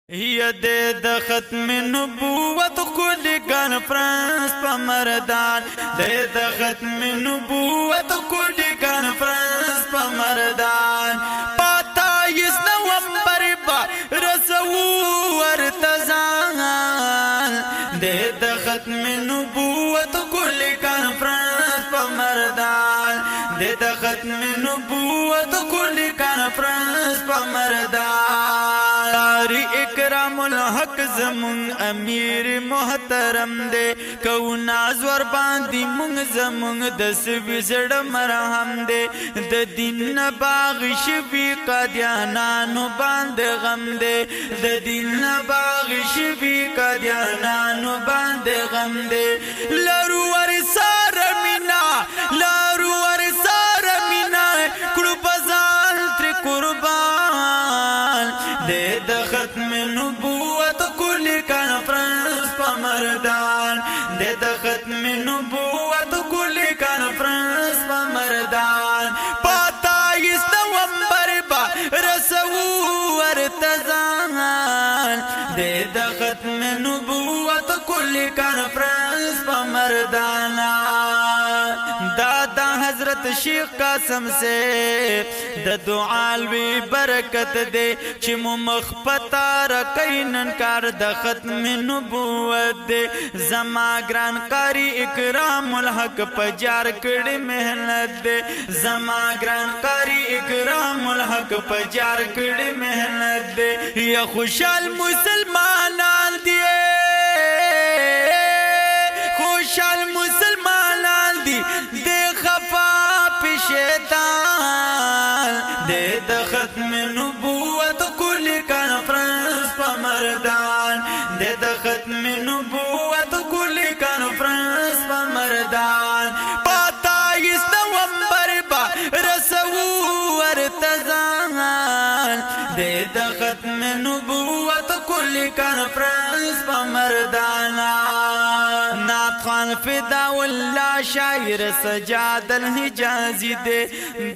یده د ختم نبوت کل کانفرنس په مردان د ختم نبوت کل کانفرنس په مردان پتا یس نومبر با رسو ورتزان د ختم نبوت کل کانفرنس په مردان د ختم نبوت کل کانفرنس په مردان اکرام الحق زمون امیر محترم دے کو نازور باندی مونگ زمون دس وزڑ مرحم دے د دین باغ شبی قادیانانو باند غم دے د دین باغ شبی قادیانانو باند غم دے لرو ورسار مینا لرو ورسار مینا کلو بزال تر قربان دے د ختم نبوت کل کانفرنس په مردان د ختم نبوت کل کانفرنس په مردان پتا یس نومبر با رسو ورتزان د ختم نبوت کل کانفرنس په مردان دادا حضرت شیخ قاسم سے د دعا لوی برکت دے چې مو مخپتا رکینن کار د ختم نبوت دے زما ګران قاری اکرام الحق پجار کړي مهنت دے زما ګران قاری اکرام الحق پجار کړي مهنت دے یا خوشحال مسلمانان دی خوشحال مسلمانان دی دے خفا پی شیطان دے د ختم نبوت کل کانفرنس په مردان دے د ختم نبوت کل کانفرنس په مردان پتا یس نومبر با رسو ورتزان دے د ختم نبوت کل کانفرنس په مردان خان فدا والله شاعر سجاد الحجازی دے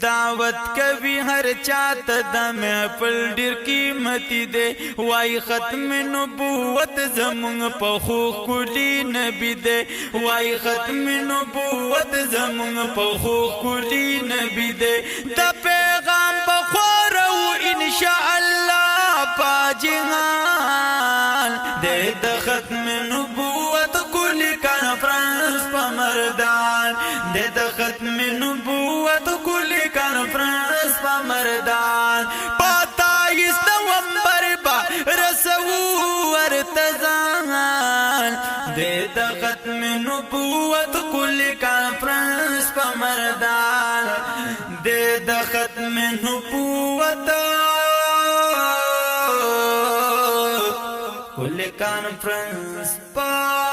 دعوت کبھی ہر چاہت د محفل ډیر قیمتی دے وای ختم نبوت زمون په خو کلی نبی دے وای ختم نبوت زمون په خو کلی نبی دے د پیغام په خورو ان شاء الله پاجهان دے د ختم نبوت کل کانفرنس په مردان د ختم نبوت کل کانفرنس په مردان پتا یس نومبر با رسو ورتزان د ختم نبوت کل کانفرنس په مردان د ختم نبوت کل کانفرنس په